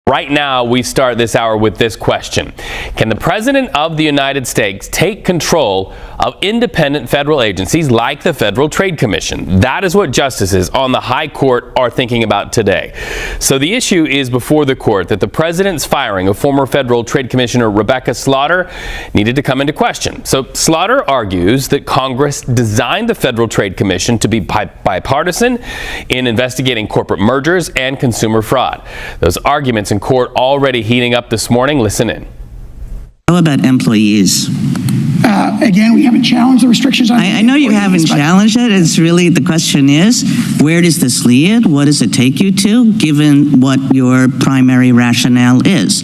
Right now, we start this hour with this question. Can the President of the United States take control of independent federal agencies like the Federal Trade Commission? That is what justices on the High Court are thinking about today. So the issue is before the court that the President's firing of former Federal Trade Commissioner Rebecca Slaughter needed to come into question. So Slaughter argues that Congress designed the Federal Trade Commission to be bipartisan in investigating corporate mergers and consumer fraud. Those arguments in court already heating up this morning. Listen in. How about employees? Again, we haven't challenged the restrictions on. I know you haven't challenged it. It's really, the question is, where does this lead? What does it take you to, given what your primary rationale is?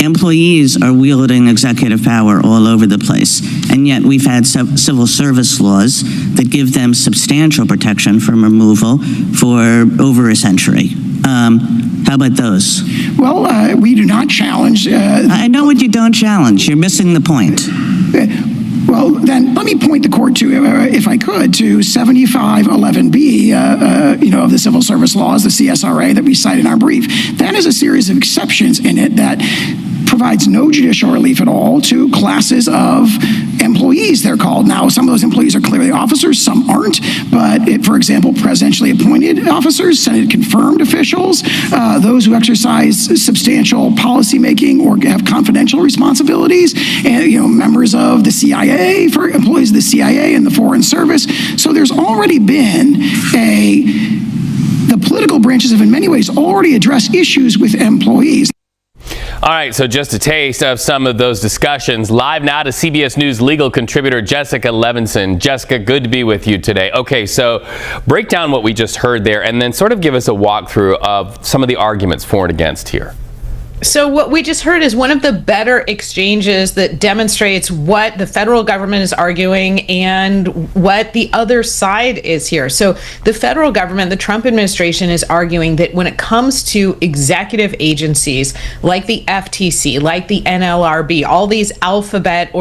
Employees are wielding executive power all over the place, and yet we've had civil service laws that give them substantial protection from removal for over a century. How about those? Well, we do not challenge. I know what you don't challenge. You're missing the point. Well, then let me point the court to, if I could, to 7511B, of the civil service laws, the CSRA that we cite in our brief. That is a series of exceptions in it that provides no judicial relief at all to classes of employees, they're called. Now, some of those employees are clearly officers, some aren't, but for example, presidentially appointed officers, Senate-confirmed officials, those who exercise substantial policymaking or have confidential responsibilities, and members of the CIA, for employees of the CIA and the Foreign Service. So there's already been the political branches have in many ways already addressed issues with employees. All right, so just a taste of some of those discussions. Live now to CBS News legal contributor Jessica Levinson. Jessica, good to be with you today. Okay, so break down what we just heard there and then sort of give us a walkthrough of some of the arguments for and against here. So what we just heard is one of the better exchanges that demonstrates what the federal government is arguing and what the other side is here. So the federal government, the Trump administration, is arguing that when it comes to executive agencies like the FTC, like the NLRB, all these alphabet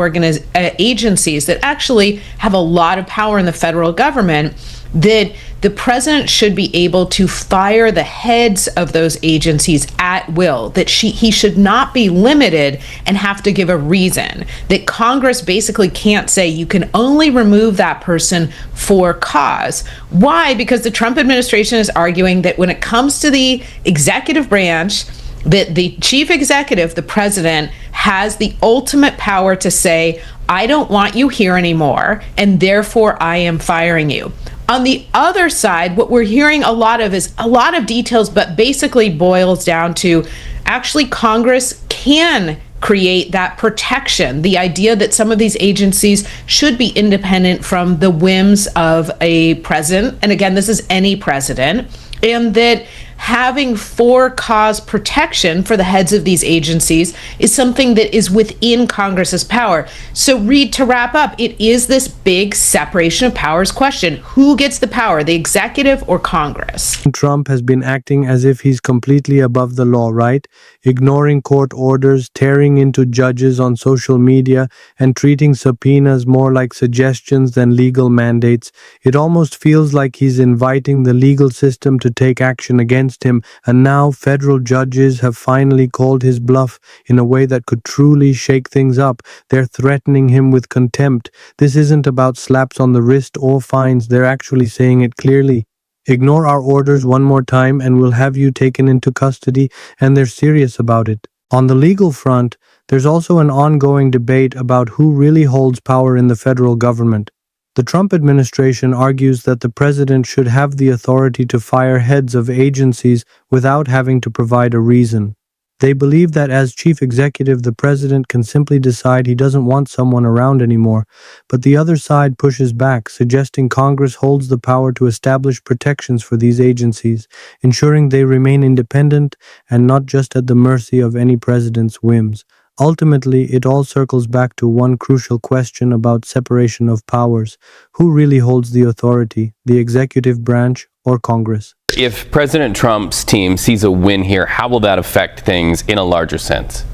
agencies that actually have a lot of power in the federal government, that the president should be able to fire the heads of those agencies at will, that he should not be limited and have to give a reason, that Congress basically can't say you can only remove that person for cause. Why? Because the Trump administration is arguing that when it comes to the executive branch, that the chief executive, the president, has the ultimate power to say, I don't want you here anymore, and therefore I am firing you. On the other side, what we're hearing a lot of is a lot of details, but basically boils down to actually Congress can create that protection, the idea that some of these agencies should be independent from the whims of a president. And again, this is any president, and that having for-cause protection for the heads of these agencies is something that is within Congress's power. So, Reed, to wrap up, it is this big separation of powers question. Who gets the power, the executive or Congress? Trump has been acting as if he's completely above the law, right? Ignoring court orders, tearing into judges on social media, and treating subpoenas more like suggestions than legal mandates. It almost feels like he's inviting the legal system to take action against him, and now federal judges have finally called his bluff in a way that could truly shake things up. They're threatening him with contempt. This isn't about slaps on the wrist or fines. They're actually saying it clearly. Ignore our orders one more time and we'll have you taken into custody, and they're serious about it. On the legal front, there's also an ongoing debate about who really holds power in the federal government. The Trump administration argues that the president should have the authority to fire heads of agencies without having to provide a reason. They believe that as chief executive, the president can simply decide he doesn't want someone around anymore, but the other side pushes back, suggesting Congress holds the power to establish protections for these agencies, ensuring they remain independent and not just at the mercy of any president's whims. Ultimately, it all circles back to one crucial question about separation of powers. Who really holds the authority, the executive branch or Congress? If President Trump's team sees a win here, how will that affect things in a larger sense?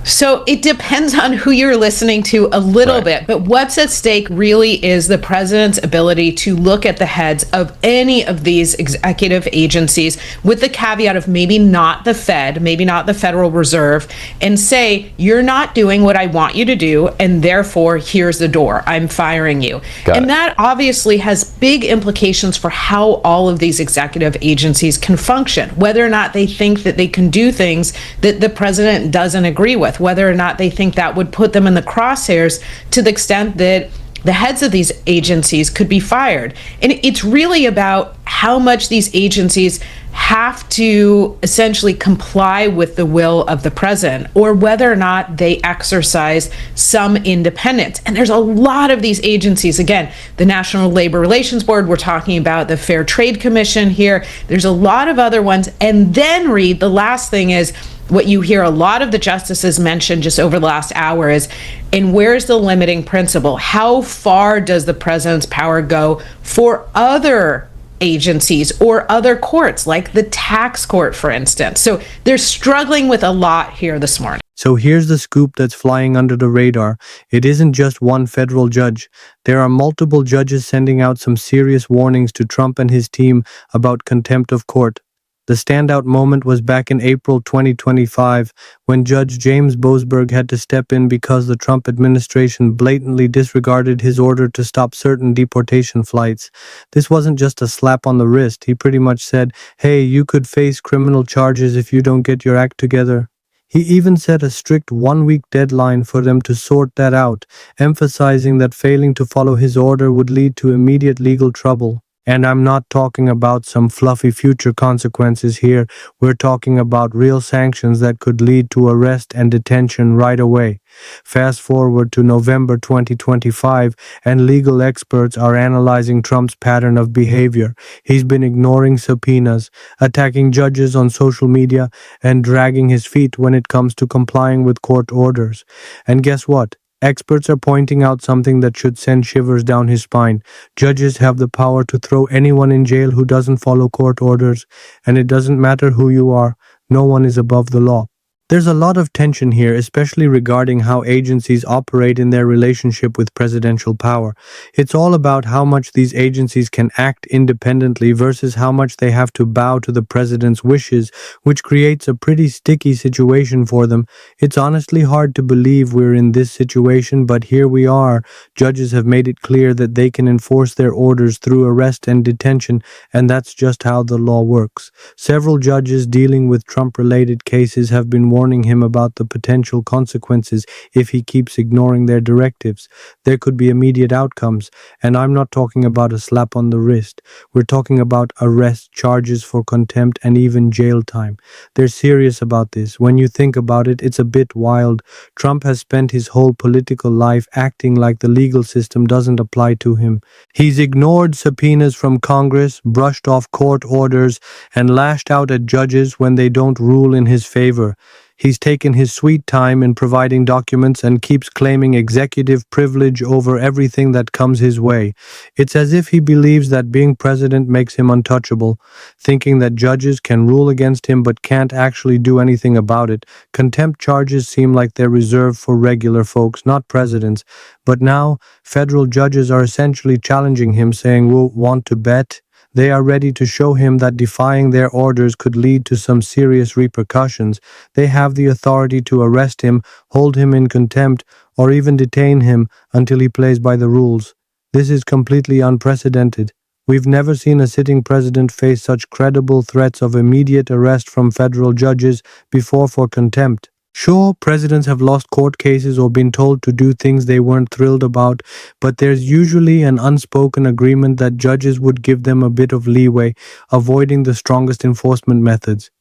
So it depends on who you're listening to a little bit, but what's at stake really is the president's ability to look at the heads of any of these executive agencies with the caveat of maybe not the Fed, maybe not the Federal Reserve, and say, you're not doing what I want you to do, and therefore here's the door. I'm firing you. And that obviously has big implications for how all of these executive agencies can function, whether or not they think that they can do things that the president doesn't agree with, whether or not they think that would put them in the crosshairs to the extent that the heads of these agencies could be fired. And it's really about how much these agencies have to essentially comply with the will of the president, or whether or not they exercise some independence. And there's a lot of these agencies. Again, the National Labor Relations Board, we're talking about the Fair Trade Commission here. There's a lot of other ones. And then, Reed, the last thing is, what you hear a lot of the justices mention just over the last hour is, and where's the limiting principle? How far does the president's power go for other agencies or other courts, like the tax court, for instance? So they're struggling with a lot here this morning. So here's the scoop that's flying under the radar. It isn't just one federal judge. There are multiple judges sending out some serious warnings to Trump and his team about contempt of court. The standout moment was back in April 2025, when Judge James Boasberg had to step in because the Trump administration blatantly disregarded his order to stop certain deportation flights. This wasn't just a slap on the wrist. He pretty much said, hey, you could face criminal charges if you don't get your act together. He even set a strict 1-week deadline for them to sort that out, emphasizing that failing to follow his order would lead to immediate legal trouble. And I'm not talking about some fluffy future consequences here. We're talking about real sanctions that could lead to arrest and detention right away. Fast forward to November 2025, and legal experts are analyzing Trump's pattern of behavior. He's been ignoring subpoenas, attacking judges on social media, and dragging his feet when it comes to complying with court orders. And guess what? Experts are pointing out something that should send shivers down his spine. Judges have the power to throw anyone in jail who doesn't follow court orders, and it doesn't matter who you are. No one is above the law. There's a lot of tension here, especially regarding how agencies operate in their relationship with presidential power. It's all about how much these agencies can act independently versus how much they have to bow to the president's wishes, which creates a pretty sticky situation for them. It's honestly hard to believe we're in this situation, but here we are. Judges have made it clear that they can enforce their orders through arrest and detention, and that's just how the law works. Several judges dealing with Trump-related cases have been warning him about the potential consequences if he keeps ignoring their directives. There could be immediate outcomes, and I'm not talking about a slap on the wrist. We're talking about arrest, charges for contempt, and even jail time. They're serious about this. When you think about it, it's a bit wild. Trump has spent his whole political life acting like the legal system doesn't apply to him. He's ignored subpoenas from Congress, brushed off court orders, and lashed out at judges when they don't rule in his favor. He's taken his sweet time in providing documents and keeps claiming executive privilege over everything that comes his way. It's as if he believes that being president makes him untouchable, thinking that judges can rule against him but can't actually do anything about it. Contempt charges seem like they're reserved for regular folks, not presidents. But now, federal judges are essentially challenging him, saying, "We'll want to bet?" They are ready to show him that defying their orders could lead to some serious repercussions. They have the authority to arrest him, hold him in contempt, or even detain him until he plays by the rules. This is completely unprecedented. We've never seen a sitting president face such credible threats of immediate arrest from federal judges before for contempt. Sure, presidents have lost court cases or been told to do things they weren't thrilled about, but there's usually an unspoken agreement that judges would give them a bit of leeway, avoiding the strongest enforcement methods.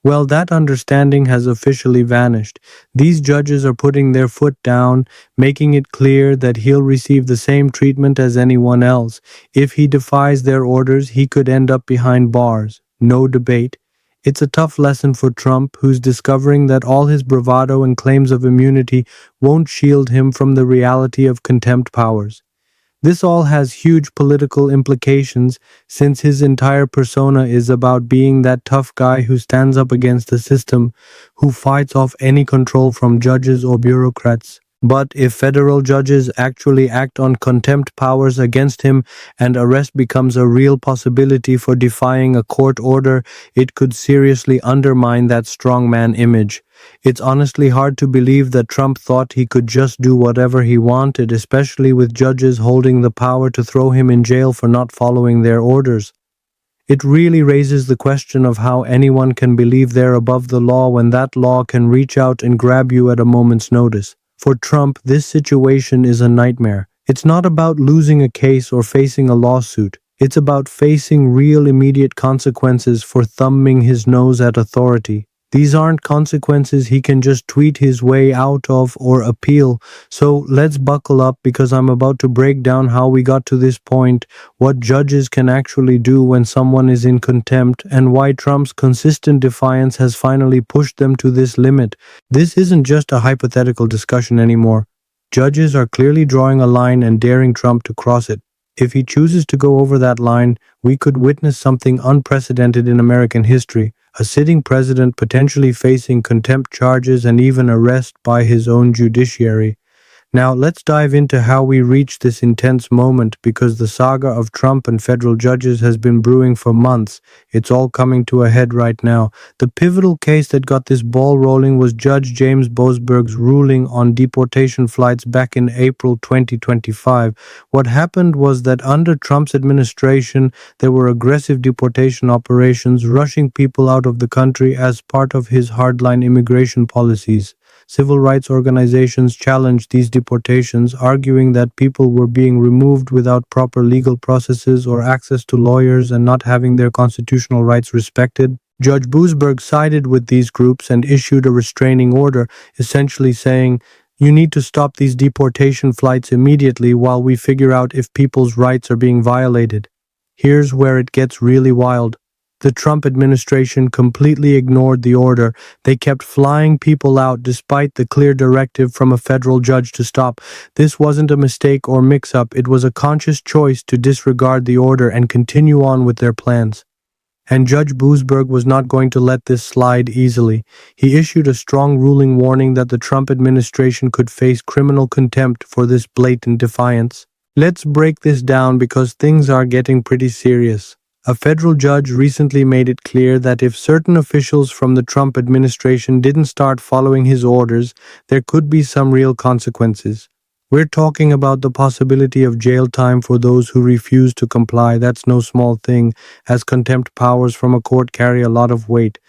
Well, that understanding has officially vanished. These judges are putting their foot down, making it clear that he'll receive the same treatment as anyone else. If he defies their orders, he could end up behind bars. No debate. It's a tough lesson for Trump, who's discovering that all his bravado and claims of immunity won't shield him from the reality of contempt powers. This all has huge political implications since his entire persona is about being that tough guy who stands up against the system, who fights off any control from judges or bureaucrats. But if federal judges actually act on contempt powers against him and arrest becomes a real possibility for defying a court order, it could seriously undermine that strongman image. It's honestly hard to believe that Trump thought he could just do whatever he wanted, especially with judges holding the power to throw him in jail for not following their orders. It really raises the question of how anyone can believe they're above the law when that law can reach out and grab you at a moment's notice. For Trump, this situation is a nightmare. It's not about losing a case or facing a lawsuit. It's about facing real immediate consequences for thumbing his nose at authority. These aren't consequences he can just tweet his way out of or appeal. So let's buckle up because I'm about to break down how we got to this point, what judges can actually do when someone is in contempt, and why Trump's consistent defiance has finally pushed them to this limit. This isn't just a hypothetical discussion anymore. Judges are clearly drawing a line and daring Trump to cross it. If he chooses to go over that line, we could witness something unprecedented in American history. A sitting president potentially facing contempt charges and even arrest by his own judiciary. Now, let's dive into how we reached this intense moment because the saga of Trump and federal judges has been brewing for months. It's all coming to a head right now. The pivotal case that got this ball rolling was Judge James Boasberg's ruling on deportation flights back in April 2025. What happened was that under Trump's administration, there were aggressive deportation operations rushing people out of the country as part of his hardline immigration policies. Civil rights organizations challenged these deportations, arguing that people were being removed without proper legal processes or access to lawyers and not having their constitutional rights respected. Judge Boasberg sided with these groups and issued a restraining order, essentially saying, "You need to stop these deportation flights immediately while we figure out if people's rights are being violated." Here's where it gets really wild. The Trump administration completely ignored the order. They kept flying people out despite the clear directive from a federal judge to stop. This wasn't a mistake or mix-up. It was a conscious choice to disregard the order and continue on with their plans. And Judge Boasberg was not going to let this slide easily. He issued a strong ruling warning that the Trump administration could face criminal contempt for this blatant defiance. Let's break this down because things are getting pretty serious. A federal judge recently made it clear that if certain officials from the Trump administration didn't start following his orders, there could be some real consequences. We're talking about the possibility of jail time for those who refuse to comply. That's no small thing, as contempt powers from a court carry a lot of weight.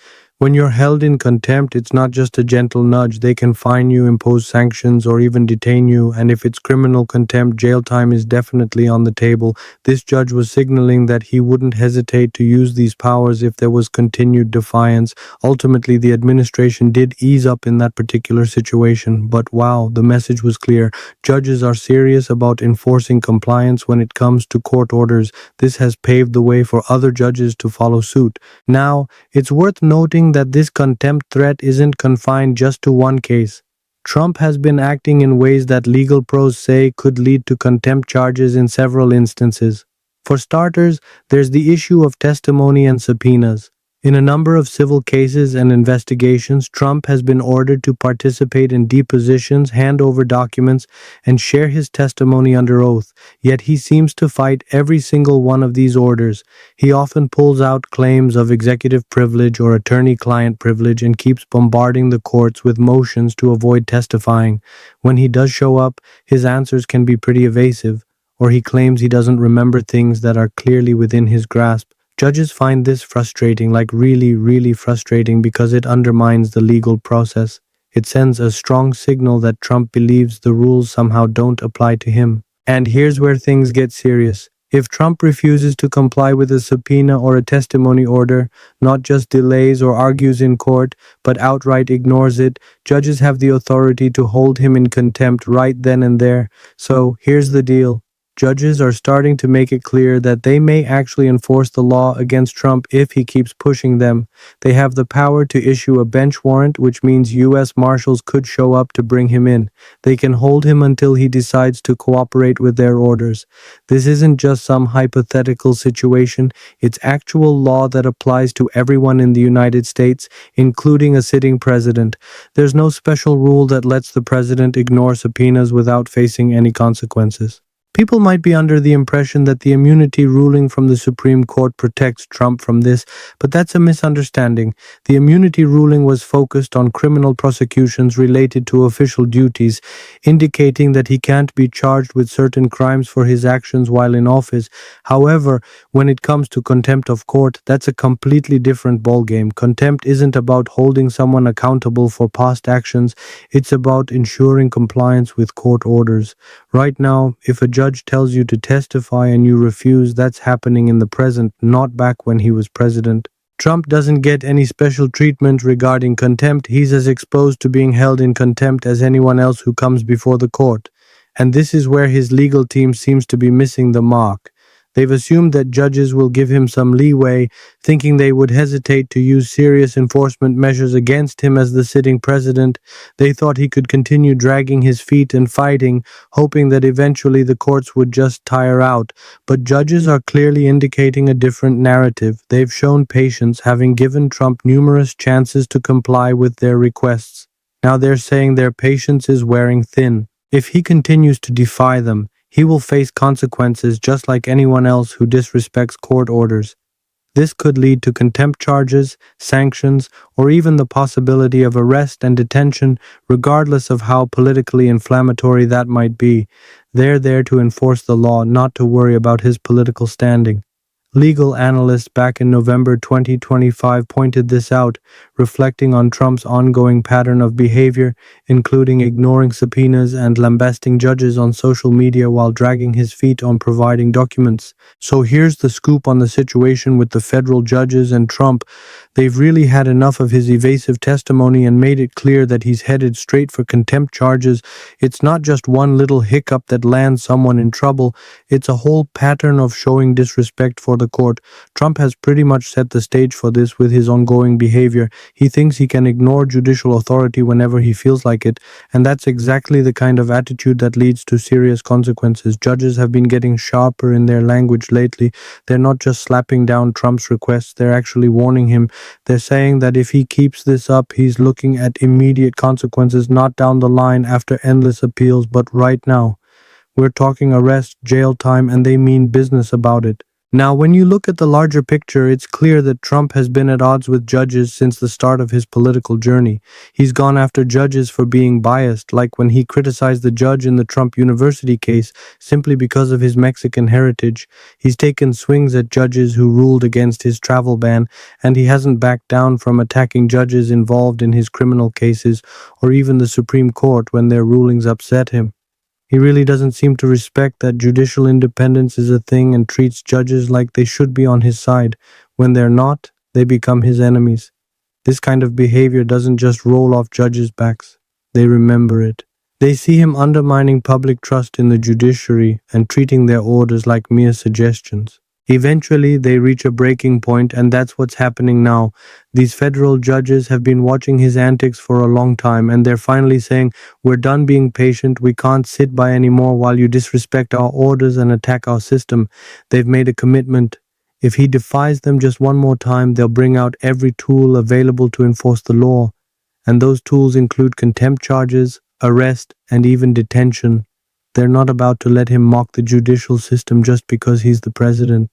When you're held in contempt, it's not just a gentle nudge. They can fine you, impose sanctions, or even detain you. And if it's criminal contempt, jail time is definitely on the table. This judge was signaling that he wouldn't hesitate to use these powers if there was continued defiance. Ultimately, the administration did ease up in that particular situation. But wow, the message was clear. Judges are serious about enforcing compliance when it comes to court orders. This has paved the way for other judges to follow suit. Now, it's worth noting that this contempt threat isn't confined just to one case. Trump has been acting in ways that legal pros say could lead to contempt charges in several instances. For starters, there's the issue of testimony and subpoenas. In a number of civil cases and investigations, Trump has been ordered to participate in depositions, hand over documents, and share his testimony under oath, yet he seems to fight every single one of these orders. He often pulls out claims of executive privilege or attorney-client privilege and keeps bombarding the courts with motions to avoid testifying. When he does show up, his answers can be pretty evasive, or he claims he doesn't remember things that are clearly within his grasp. Judges find this frustrating, like really frustrating, because it undermines the legal process. It sends a strong signal that Trump believes the rules somehow don't apply to him. And here's where things get serious. If Trump refuses to comply with a subpoena or a testimony order, not just delays or argues in court, but outright ignores it, judges have the authority to hold him in contempt right then and there. So here's the deal. Judges are starting to make it clear that they may actually enforce the law against Trump if he keeps pushing them. They have the power to issue a bench warrant, which means U.S. Marshals could show up to bring him in. They can hold him until he decides to cooperate with their orders. This isn't just some hypothetical situation, it's actual law that applies to everyone in the United States, including a sitting president. There's no special rule that lets the president ignore subpoenas without facing any consequences. People might be under the impression that the immunity ruling from the Supreme Court protects Trump from this, but that's a misunderstanding. The immunity ruling was focused on criminal prosecutions related to official duties, indicating that he can't be charged with certain crimes for his actions while in office. However, when it comes to contempt of court, that's a completely different ballgame. Contempt isn't about holding someone accountable for past actions, it's about ensuring compliance with court orders. Right now, if a judge tells you to testify and you refuse, that's happening in the present, not back when he was president. Trump doesn't get any special treatment regarding contempt. He's as exposed to being held in contempt as anyone else who comes before the court. And this is where his legal team seems to be missing the mark. They've assumed that judges will give him some leeway, thinking they would hesitate to use serious enforcement measures against him as the sitting president. They thought he could continue dragging his feet and fighting, hoping that eventually the courts would just tire out. But judges are clearly indicating a different narrative. They've shown patience, having given Trump numerous chances to comply with their requests. Now they're saying their patience is wearing thin. If he continues to defy them, he will face consequences just like anyone else who disrespects court orders. This could lead to contempt charges, sanctions, or even the possibility of arrest and detention, regardless of how politically inflammatory that might be. They're there to enforce the law, not to worry about his political standing. Legal analysts back in November 2025 pointed this out, reflecting on Trump's ongoing pattern of behavior, including ignoring subpoenas and lambasting judges on social media while dragging his feet on providing documents. So here's the scoop on the situation with the federal judges and Trump. They've really had enough of his evasive testimony and made it clear that he's headed straight for contempt charges. It's not just one little hiccup that lands someone in trouble, it's a whole pattern of showing disrespect for the court. Trump has pretty much set the stage for this with his ongoing behavior. He thinks he can ignore judicial authority whenever he feels like it, and that's exactly the kind of attitude that leads to serious consequences. Judges have been getting sharper in their language lately. They're not just slapping down Trump's requests, they're actually warning him. They're saying that if he keeps this up, he's looking at immediate consequences, not down the line after endless appeals, but right now. We're talking arrest, jail time, and they mean business about it. Now, when you look at the larger picture, it's clear that Trump has been at odds with judges since the start of his political journey. He's gone after judges for being biased, like when he criticized the judge in the Trump University case simply because of his Mexican heritage. He's taken swings at judges who ruled against his travel ban, and he hasn't backed down from attacking judges involved in his criminal cases or even the Supreme Court when their rulings upset him. He really doesn't seem to respect that judicial independence is a thing and treats judges like they should be on his side. When they're not, they become his enemies. This kind of behavior doesn't just roll off judges' backs. They remember it. They see him undermining public trust in the judiciary and treating their orders like mere suggestions. Eventually, they reach a breaking point, and that's what's happening now. These federal judges have been watching his antics for a long time, and they're finally saying, "We're done being patient. We can't sit by anymore while you disrespect our orders and attack our system." They've made a commitment. If he defies them just one more time, they'll bring out every tool available to enforce the law. And those tools include contempt charges, arrest, and even detention. They're not about to let him mock the judicial system just because he's the president.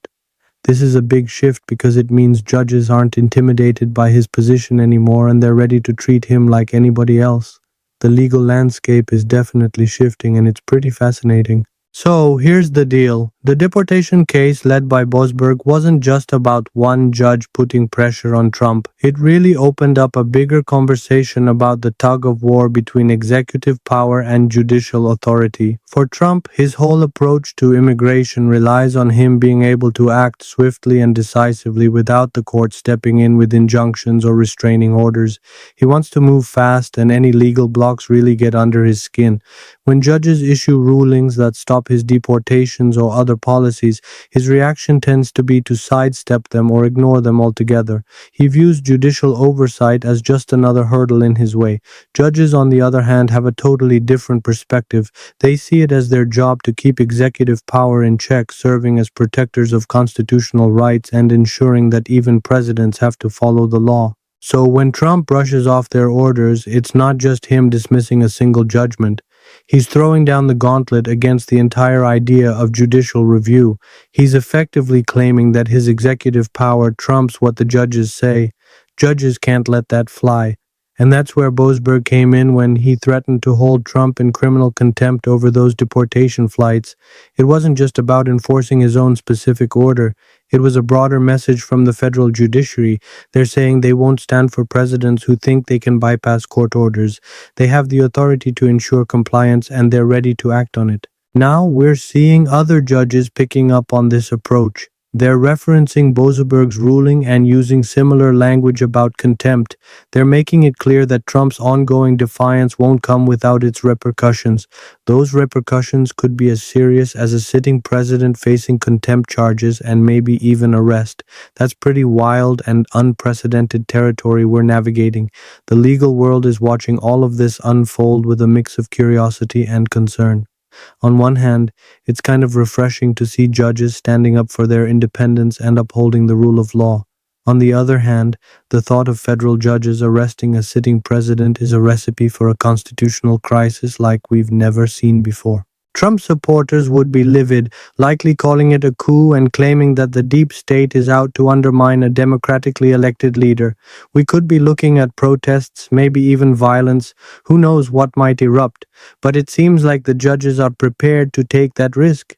This is a big shift because it means judges aren't intimidated by his position anymore and they're ready to treat him like anybody else. The legal landscape is definitely shifting and it's pretty fascinating. So here's the deal. The deportation case led by Bosberg wasn't just about one judge putting pressure on Trump. It really opened up a bigger conversation about the tug of war between executive power and judicial authority. For Trump, his whole approach to immigration relies on him being able to act swiftly and decisively without the court stepping in with injunctions or restraining orders. He wants to move fast and any legal blocks really get under his skin. When judges issue rulings that stop up his deportations or other policies, his reaction tends to be to sidestep them or ignore them altogether. He views judicial oversight as just another hurdle in his way. Judges, on the other hand, have a totally different perspective. They see it as their job to keep executive power in check, serving as protectors of constitutional rights and ensuring that even presidents have to follow the law. So when Trump brushes off their orders, it's not just him dismissing a single judgment. He's throwing down the gauntlet against the entire idea of judicial review. He's effectively claiming that his executive power trumps what the judges say. Judges can't let that fly. And that's where Boasberg came in when he threatened to hold Trump in criminal contempt over those deportation flights. It wasn't just about enforcing his own specific order. It was a broader message from the federal judiciary. They're saying they won't stand for presidents who think they can bypass court orders. They have the authority to ensure compliance and they're ready to act on it. Now we're seeing other judges picking up on this approach. They're referencing Boasberg's ruling and using similar language about contempt. They're making it clear that Trump's ongoing defiance won't come without its repercussions. Those repercussions could be as serious as a sitting president facing contempt charges and maybe even arrest. That's pretty wild and unprecedented territory we're navigating. The legal world is watching all of this unfold with a mix of curiosity and concern. On one hand, it's kind of refreshing to see judges standing up for their independence and upholding the rule of law. On the other hand, the thought of federal judges arresting a sitting president is a recipe for a constitutional crisis like we've never seen before. Trump supporters would be livid, likely calling it a coup and claiming that the deep state is out to undermine a democratically elected leader. We could be looking at protests, maybe even violence. Who knows what might erupt? But it seems like the judges are prepared to take that risk.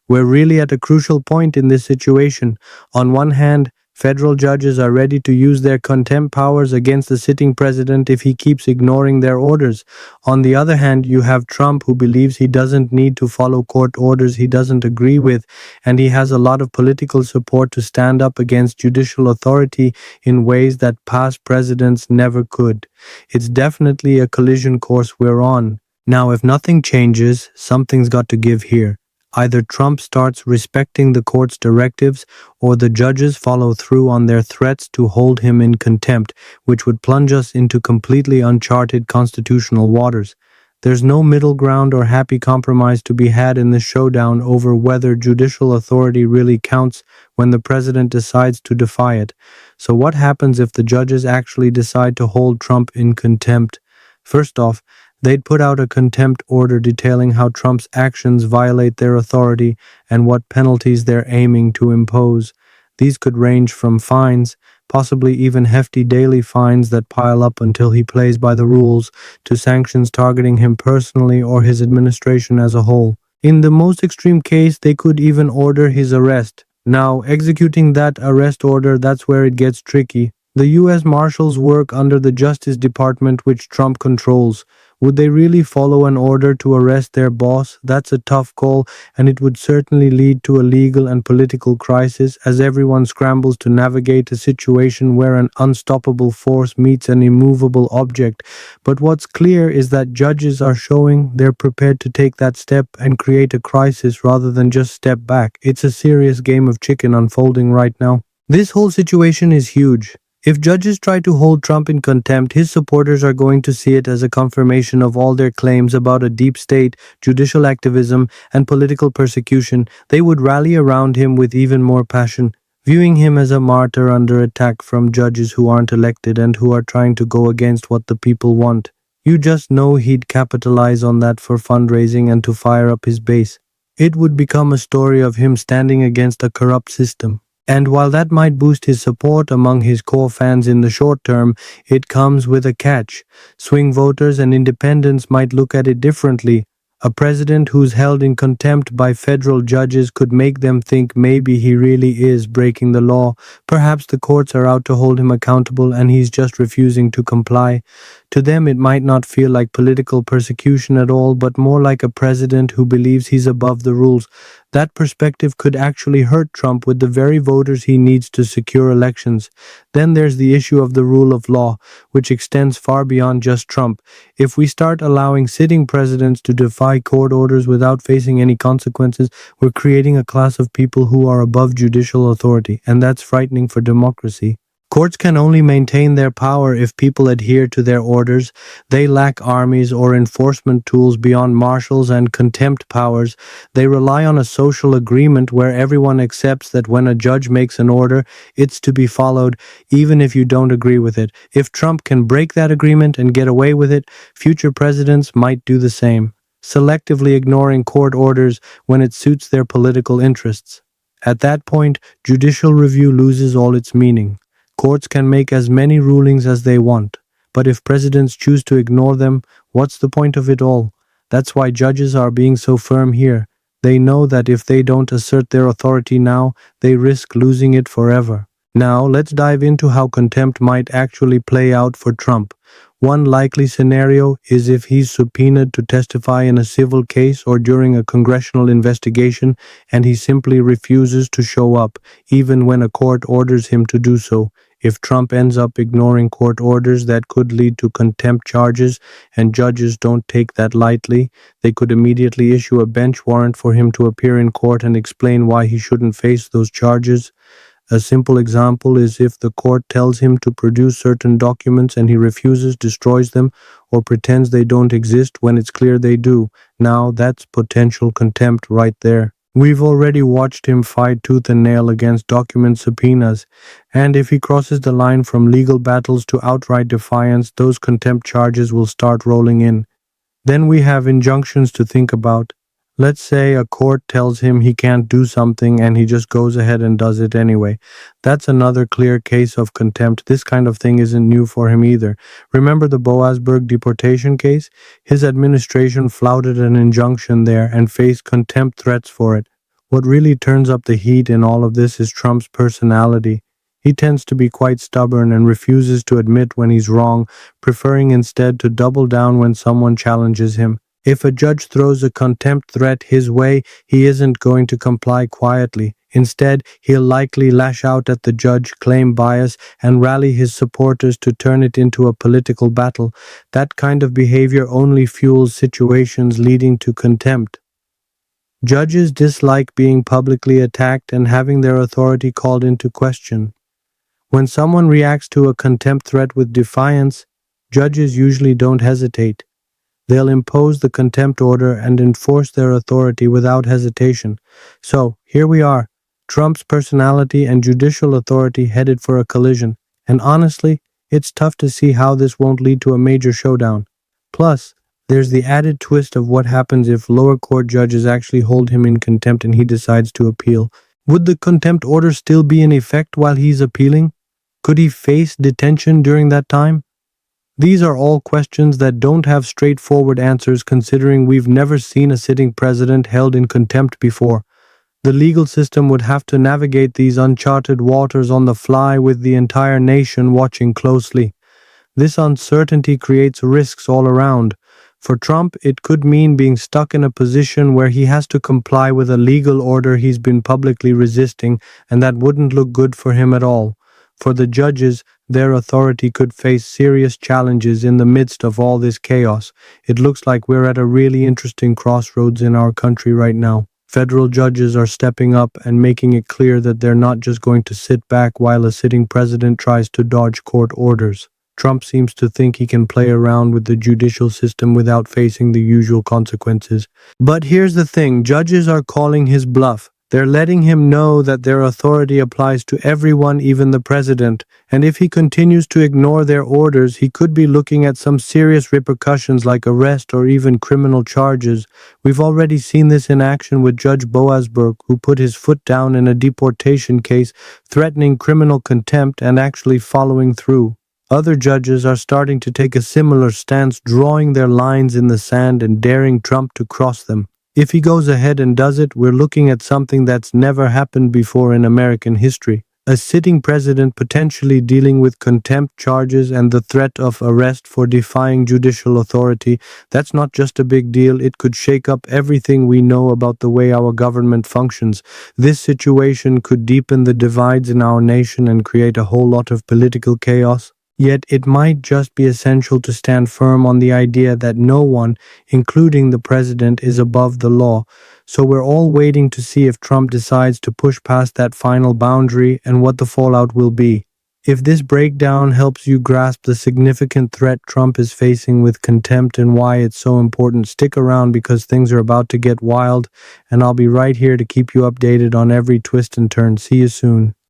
We're really at a crucial point in this situation. On one hand, federal judges are ready to use their contempt powers against the sitting president if he keeps ignoring their orders. On the other hand, you have Trump, who believes he doesn't need to follow court orders he doesn't agree with, and he has a lot of political support to stand up against judicial authority in ways that past presidents never could. It's definitely a collision course we're on. Now, if nothing changes, something's got to give here. Either Trump starts respecting the court's directives, or the judges follow through on their threats to hold him in contempt, which would plunge us into completely uncharted constitutional waters. There's no middle ground or happy compromise to be had in this showdown over whether judicial authority really counts when the president decides to defy it. So what happens if the judges actually decide to hold Trump in contempt? First off, they'd put out a contempt order detailing how Trump's actions violate their authority and what penalties they're aiming to impose. These could range from fines, possibly even hefty daily fines that pile up until he plays by the rules, to sanctions targeting him personally or his administration as a whole. In the most extreme case, they could even order his arrest. Now, executing that arrest order, that's where it gets tricky. The U.S. Marshals work under the Justice Department, which Trump controls. Would they really follow an order to arrest their boss? That's a tough call, and it would certainly lead to a legal and political crisis as everyone scrambles to navigate a situation where an unstoppable force meets an immovable object. But what's clear is that judges are showing they're prepared to take that step and create a crisis rather than just step back. It's a serious game of chicken unfolding right now. This whole situation is huge. If judges try to hold Trump in contempt, his supporters are going to see it as a confirmation of all their claims about a deep state, judicial activism, and political persecution. They would rally around him with even more passion, viewing him as a martyr under attack from judges who aren't elected and who are trying to go against what the people want. You just know he'd capitalize on that for fundraising and to fire up his base. It would become a story of him standing against a corrupt system. And while that might boost his support among his core fans in the short term, it comes with a catch. Swing voters and independents might look at it differently. A president who's held in contempt by federal judges could make them think maybe he really is breaking the law. Perhaps the courts are out to hold him accountable and he's just refusing to comply. To them, it might not feel like political persecution at all, but more like a president who believes he's above the rules. That perspective could actually hurt Trump with the very voters he needs to secure elections. Then there's the issue of the rule of law, which extends far beyond just Trump. If we start allowing sitting presidents to defy court orders without facing any consequences, we're creating a class of people who are above judicial authority, and that's frightening for democracy. Courts can only maintain their power if people adhere to their orders. They lack armies or enforcement tools beyond marshals and contempt powers. They rely on a social agreement where everyone accepts that when a judge makes an order, it's to be followed, even if you don't agree with it. If Trump can break that agreement and get away with it, future presidents might do the same, selectively ignoring court orders when it suits their political interests. At that point, judicial review loses all its meaning. Courts can make as many rulings as they want, but if presidents choose to ignore them, what's the point of it all? That's why judges are being so firm here. They know that if they don't assert their authority now, they risk losing it forever. Now, let's dive into how contempt might actually play out for Trump. One likely scenario is if he's subpoenaed to testify in a civil case or during a congressional investigation, and he simply refuses to show up, even when a court orders him to do so. If Trump ends up ignoring court orders, that could lead to contempt charges, and judges don't take that lightly. They could immediately issue a bench warrant for him to appear in court and explain why he shouldn't face those charges. A simple example is if the court tells him to produce certain documents and he refuses, destroys them, or pretends they don't exist when it's clear they do. Now that's potential contempt right there. We've already watched him fight tooth and nail against document subpoenas, and if he crosses the line from legal battles to outright defiance, those contempt charges will start rolling in. Then we have injunctions to think about. Let's say a court tells him he can't do something and he just goes ahead and does it anyway. That's another clear case of contempt. This kind of thing isn't new for him either. Remember the Boasberg deportation case? His administration flouted an injunction there and faced contempt threats for it. What really turns up the heat in all of this is Trump's personality. He tends to be quite stubborn and refuses to admit when he's wrong, preferring instead to double down when someone challenges him. If a judge throws a contempt threat his way, he isn't going to comply quietly. Instead, he'll likely lash out at the judge, claim bias, and rally his supporters to turn it into a political battle. That kind of behavior only fuels situations leading to contempt. Judges dislike being publicly attacked and having their authority called into question. When someone reacts to a contempt threat with defiance, judges usually don't hesitate. They'll impose the contempt order and enforce their authority without hesitation. So, here we are, Trump's personality and judicial authority headed for a collision. And honestly, it's tough to see how this won't lead to a major showdown. Plus, there's the added twist of what happens if lower court judges actually hold him in contempt and he decides to appeal. Would the contempt order still be in effect while he's appealing? Could he face detention during that time? These are all questions that don't have straightforward answers, considering we've never seen a sitting president held in contempt before. The legal system would have to navigate these uncharted waters on the fly with the entire nation watching closely. This uncertainty creates risks all around. For Trump, it could mean being stuck in a position where he has to comply with a legal order he's been publicly resisting, and that wouldn't look good for him at all. For the judges, their authority could face serious challenges in the midst of all this chaos. It looks like we're at a really interesting crossroads in our country right now. Federal judges are stepping up and making it clear that they're not just going to sit back while a sitting president tries to dodge court orders. Trump seems to think he can play around with the judicial system without facing the usual consequences. But here's the thing, judges are calling his bluff. They're letting him know that their authority applies to everyone, even the president, and if he continues to ignore their orders, he could be looking at some serious repercussions like arrest or even criminal charges. We've already seen this in action with Judge Boasberg, who put his foot down in a deportation case, threatening criminal contempt and actually following through. Other judges are starting to take a similar stance, drawing their lines in the sand and daring Trump to cross them. If he goes ahead and does it, we're looking at something that's never happened before in American history. A sitting president potentially dealing with contempt charges and the threat of arrest for defying judicial authority, that's not just a big deal, it could shake up everything we know about the way our government functions. This situation could deepen the divides in our nation and create a whole lot of political chaos. Yet it might just be essential to stand firm on the idea that no one, including the president, is above the law. So we're all waiting to see if Trump decides to push past that final boundary and what the fallout will be. If this breakdown helps you grasp the significant threat Trump is facing with contempt and why it's so important, stick around because things are about to get wild, and I'll be right here to keep you updated on every twist and turn. See you soon.